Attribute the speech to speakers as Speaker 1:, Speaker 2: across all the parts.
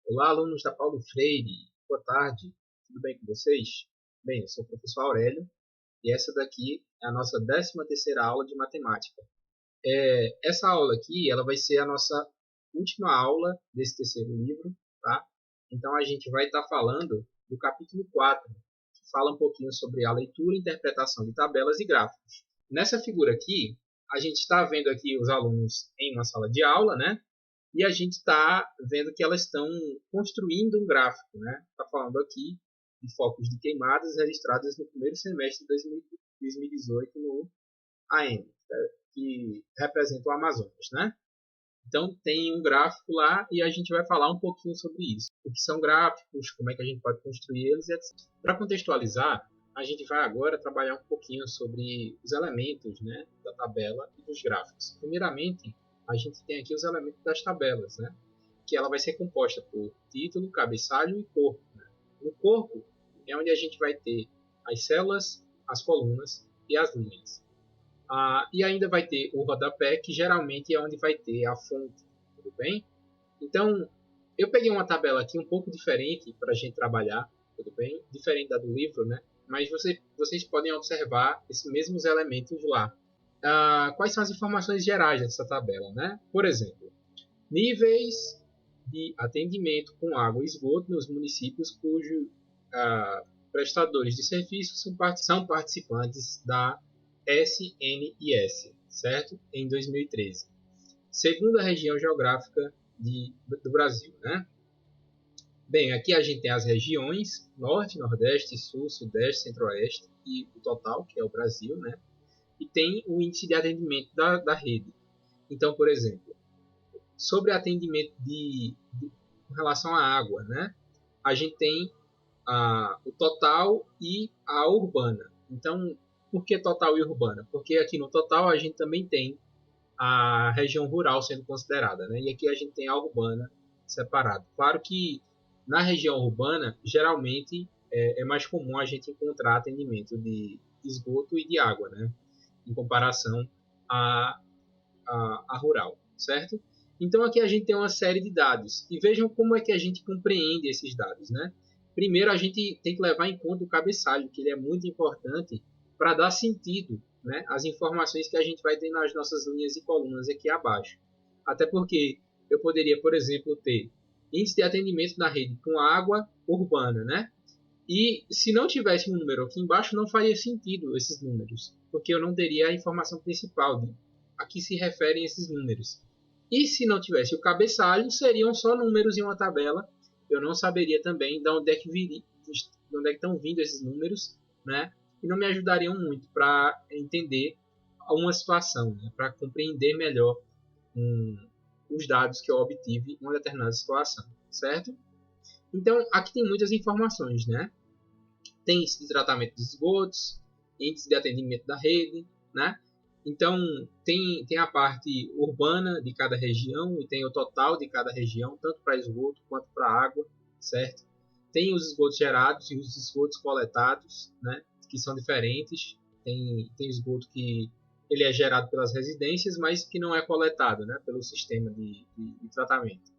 Speaker 1: Olá, alunos da Paulo Freire. Boa tarde. Tudo bem com vocês? Bem, eu sou o professor Aurélio e essa daqui é a nossa 13ª aula de matemática. Essa aula aqui, ela vai ser a nossa última aula desse terceiro livro, tá? Então a gente vai estar falando do capítulo 4, que fala um pouquinho sobre a leitura e interpretação de tabelas e gráficos. Nessa figura aqui, a gente está vendo aqui os alunos em uma sala de aula, né? E a gente está vendo que elas estão construindo um gráfico, né? Está falando aqui de focos de queimadas registradas no primeiro semestre de 2018 no AM, que representa o Amazonas, né? Então tem um gráfico lá e a gente vai falar um pouquinho sobre isso. O que são gráficos, como é que a gente pode construir eles, etc. Para contextualizar, a gente vai agora trabalhar um pouquinho sobre os elementos, né, da tabela e dos gráficos. Primeiramente, a gente tem aqui os elementos das tabelas, né, que ela vai ser composta por título, cabeçalho e corpo. Né? No corpo é onde a gente vai ter as células, as colunas e as linhas. E ainda vai ter o rodapé, que geralmente é onde vai ter a fonte, tudo bem? Então, eu peguei uma tabela aqui um pouco diferente para a gente trabalhar, tudo bem? Diferente da do livro, né? Mas vocês podem observar esses mesmos elementos lá. Quais são as informações gerais dessa tabela, né? Por exemplo, níveis de atendimento com água e esgoto nos municípios cujos prestadores de serviços são participantes da SNIS, certo? Em 2013. Segundo a região geográfica do Brasil, né? Bem, aqui a gente tem as regiões Norte, Nordeste, Sul, Sudeste, Centro-Oeste e o total, que é o Brasil, né? E tem o índice de atendimento da rede. Então, por exemplo, sobre atendimento com relação à água, né? A gente tem o total e a urbana. Então, por que total e urbana? Porque aqui no total a gente também tem a região rural sendo considerada, né? E aqui a gente tem a urbana separada. Claro que na região urbana, geralmente é mais comum a gente encontrar atendimento de esgoto e de água, né? Em comparação a rural, certo? Então aqui a gente tem uma série de dados e vejam como é que a gente compreende esses dados, né? Primeiro a gente tem que levar em conta o cabeçalho, que ele é muito importante para dar sentido, né, às informações que a gente vai ter nas nossas linhas e colunas aqui abaixo. Até porque eu poderia, por exemplo, ter índice de atendimento na rede com água urbana, né? E se não tivesse um número aqui embaixo, não faria sentido esses números, porque eu não teria a informação principal de a que se referem esses números. E se não tivesse o cabeçalho, seriam só números em uma tabela. Eu não saberia também de onde é que estão vindo esses números, né? E não me ajudariam muito para entender uma situação, né? Para compreender melhor os dados que eu obtive em uma determinada situação, certo? Então, aqui tem muitas informações, né? Tem índice de tratamento de esgotos, índice de atendimento da rede, né? Então, tem a parte urbana de cada região e tem o total de cada região, tanto para esgoto quanto para água, certo? Tem os esgotos gerados e os esgotos coletados, né? Que são diferentes. Tem esgoto que ele é gerado pelas residências, mas que não é coletado, né? Pelo sistema de tratamento.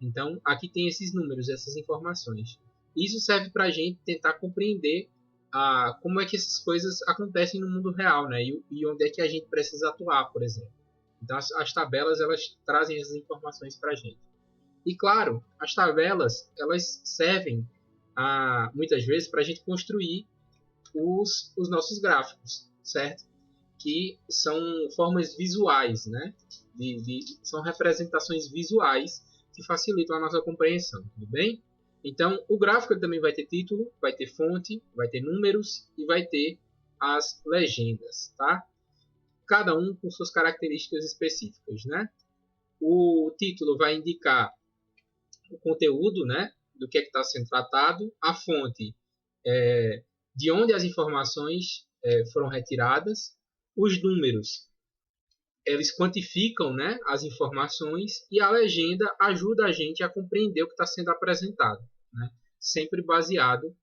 Speaker 1: Então, aqui tem esses números, essas informações. Isso serve para a gente tentar compreender como é que essas coisas acontecem no mundo real, né? E onde é que a gente precisa atuar, por exemplo. Então, as tabelas elas trazem essas informações para a gente. E, claro, as tabelas elas servem muitas vezes para a gente construir os nossos gráficos, certo? Que são formas visuais, né? São representações visuais que facilitam a nossa compreensão, tudo bem? Então, o gráfico também vai ter título, vai ter fonte, vai ter números e vai ter as legendas, tá? Cada um com suas características específicas, né? O título vai indicar o conteúdo, né? Do que é que está sendo tratado. A fonte de onde as informações foram retiradas. Os números eles quantificam, né, as informações e a legenda ajuda a gente a compreender o que está sendo apresentado, né, sempre baseado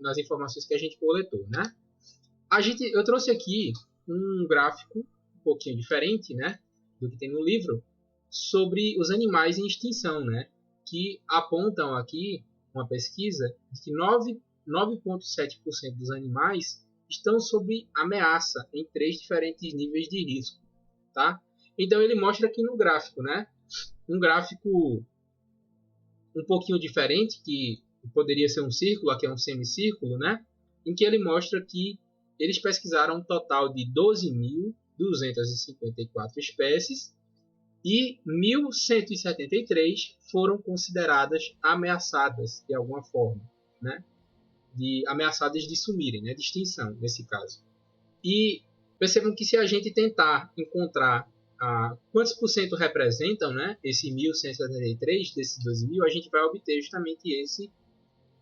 Speaker 1: nas informações que a gente coletou, né. Eu trouxe aqui um gráfico um pouquinho diferente, né, do que tem no livro sobre os animais em extinção, né. que apontam aqui uma pesquisa de que 9,7% dos animais estão sob ameaça em 3 diferentes níveis de risco, tá? Então ele mostra aqui no gráfico, né? Um gráfico um pouquinho diferente, que poderia ser um círculo, aqui é um semicírculo, né? Em que ele mostra que eles pesquisaram um total de 12.254 espécies e 1.173 foram consideradas ameaçadas de alguma forma, né? Ameaçadas de sumirem, né? De extinção, nesse caso. E percebam que se a gente tentar encontrar quantos por cento representam, né, esse 1.173 desses 12.000, a gente vai obter justamente esse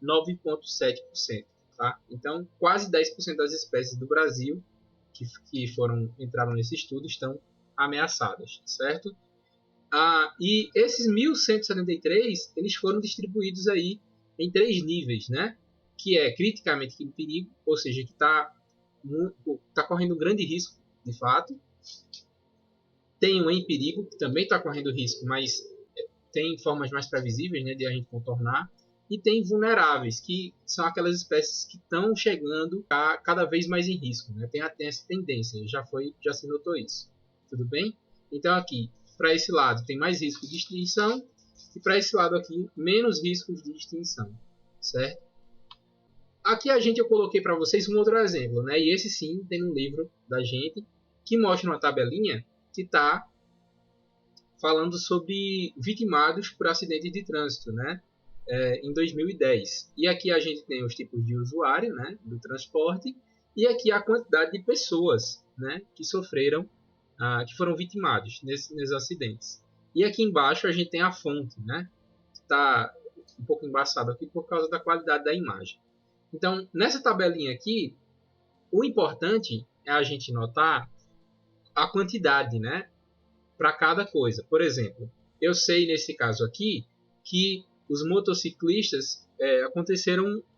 Speaker 1: 9,7%. Tá? Então, quase 10% das espécies do Brasil que entraram nesse estudo estão ameaçadas, certo? E esses 1.173 eles foram distribuídos aí em 3 níveis, né? Que é criticamente em perigo, ou seja, que está correndo um grande risco, de fato. Tem um em perigo, que também está correndo risco, mas tem formas mais previsíveis, né, de a gente contornar. E tem vulneráveis, que são aquelas espécies que estão chegando cada vez mais em risco, né? Tem essa tendência, já se notou isso. Tudo bem? Então aqui, para esse lado, tem mais risco de extinção, e para esse lado aqui, menos riscos de extinção, certo? Aqui eu coloquei para vocês um outro exemplo, né? E esse sim tem um livro da gente que mostra uma tabelinha que está falando sobre vitimados por acidentes de trânsito, né? Em 2010. E aqui a gente tem os tipos de usuário, né, do transporte, e aqui a quantidade de pessoas, né, que sofreram, que foram vitimados nesses acidentes. E aqui embaixo a gente tem a fonte, né, que está um pouco embaçado aqui por causa da qualidade da imagem. Então, nessa tabelinha aqui, o importante é a gente notar a quantidade, né, para cada coisa. Por exemplo, eu sei nesse caso aqui que os motociclistas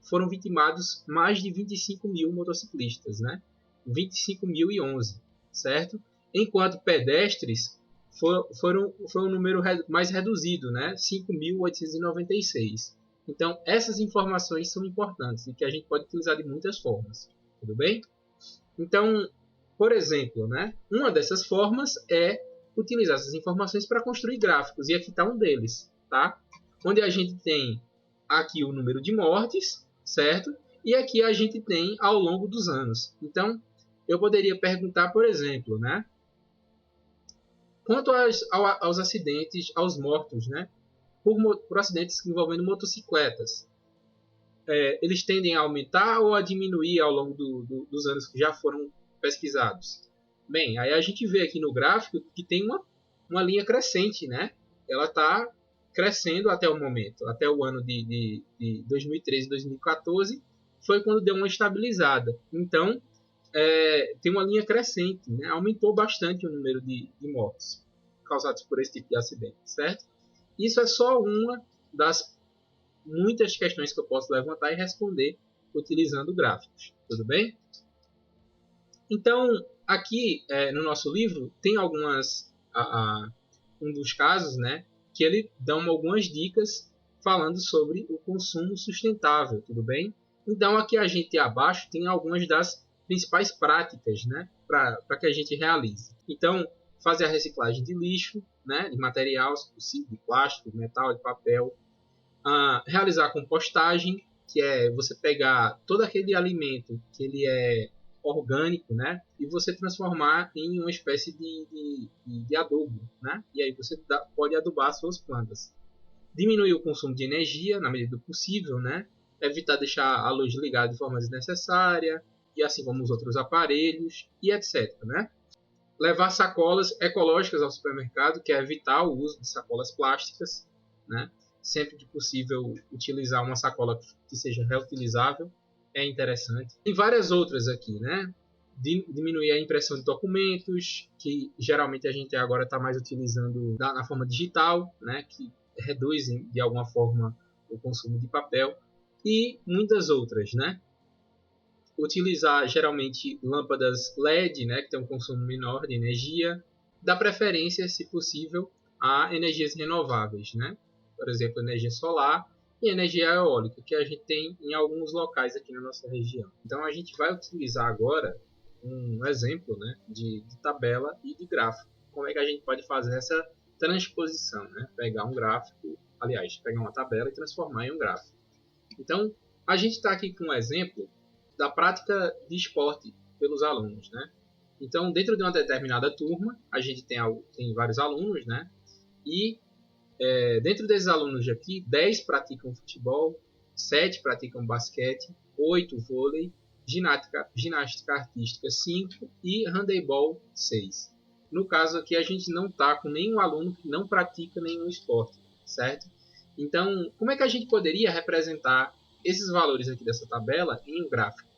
Speaker 1: foram vitimados mais de 25 mil motociclistas, né? 25.011, certo? Enquanto pedestres foi um número mais reduzido, né? 5.896. Então, essas informações são importantes e que a gente pode utilizar de muitas formas, tudo bem? Então, por exemplo, né? Uma dessas formas é utilizar essas informações para construir gráficos, e aqui está um deles, tá? Onde a gente tem aqui o número de mortes, certo? E aqui a gente tem ao longo dos anos. Então, eu poderia perguntar, por exemplo, né? Quanto aos acidentes, aos mortos, né? Por acidentes envolvendo motocicletas, eles tendem a aumentar ou a diminuir ao longo dos anos que já foram pesquisados? Bem, aí a gente vê aqui no gráfico que tem uma linha crescente, né? Ela está crescendo até o momento, até o ano de 2013, 2014, foi quando deu uma estabilizada. Então, tem uma linha crescente, né? Aumentou bastante o número de mortes causados por esse tipo de acidente, certo? Isso é só uma das muitas questões que eu posso levantar e responder utilizando gráficos, tudo bem? Então, aqui no nosso livro tem um dos casos, né, que ele dá algumas dicas falando sobre o consumo sustentável, tudo bem? Então, aqui a gente abaixo tem algumas das principais práticas, né, para que a gente realize. Então, fazer a reciclagem de lixo, né, de material, se possível, de plástico, de metal, de papel. Realizar a compostagem, que é você pegar todo aquele alimento que ele é orgânico, né, e você transformar em uma espécie de adubo, né, e aí você pode adubar suas plantas. Diminuir o consumo de energia na medida do possível, né, evitar deixar a luz ligada de forma desnecessária, e assim como os outros aparelhos, e etc. Né? Levar sacolas ecológicas ao supermercado, que é evitar o uso de sacolas plásticas, né? Sempre que possível utilizar uma sacola que seja reutilizável, é interessante. E várias outras aqui, né? Diminuir a impressão de documentos, que geralmente a gente agora está mais utilizando na forma digital, né? Que reduzem de alguma forma o consumo de papel, e muitas outras, né? Utilizar geralmente lâmpadas LED, né? Que tem um consumo menor de energia, dar preferência, se possível, a energias renováveis, né? por exemplo, energia solar e energia eólica, que a gente tem em alguns locais aqui na nossa região. Então a gente vai utilizar agora um exemplo, né, de tabela e de gráfico. Como é que a gente pode fazer essa transposição, né? Pegar um gráfico, aliás, pegar uma tabela e transformar em um gráfico. Então, a gente está aqui com um exemplo da prática de esporte pelos alunos, né? Então, dentro de uma determinada turma, a gente tem vários alunos, né? E dentro desses alunos aqui, 10 praticam futebol, 7 praticam basquete, 8 vôlei, ginástica artística 5 e handebol 6. No caso aqui, a gente não está com nenhum aluno que não pratica nenhum esporte, certo? Então, como é que a gente poderia representar esses valores aqui dessa tabela em um gráfico?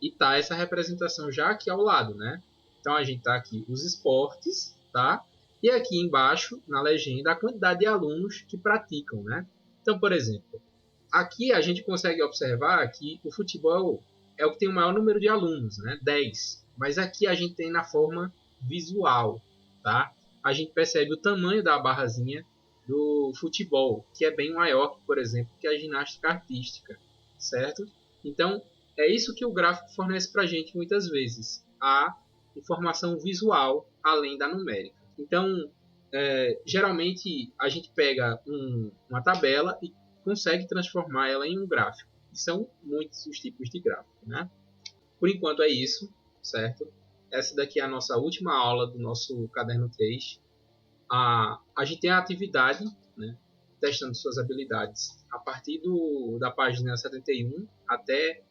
Speaker 1: E tá essa representação já aqui ao lado, né? Então a gente tá aqui os esportes, tá? E aqui embaixo, na legenda, a quantidade de alunos que praticam, né? Então, por exemplo, aqui a gente consegue observar que o futebol é o que tem o maior número de alunos, né? 10. Mas aqui a gente tem na forma visual, tá? A gente percebe o tamanho da barrazinha do futebol, que é bem maior, por exemplo, que a ginástica artística, certo? Então, é isso que o gráfico fornece para a gente muitas vezes, a informação visual além da numérica. Então, geralmente a gente pega uma tabela e consegue transformar ela em um gráfico. E são muitos os tipos de gráfico, né? Por enquanto é isso, certo? Essa daqui é a nossa última aula do nosso caderno 3. A gente tem a atividade, né, testando suas habilidades a partir da página 71 até,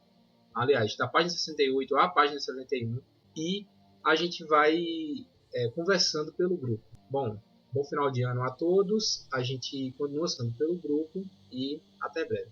Speaker 1: aliás, da página 68 à página 71, e a gente vai conversando pelo grupo. Bom final de ano a todos, a gente continua sendo pelo grupo e até breve.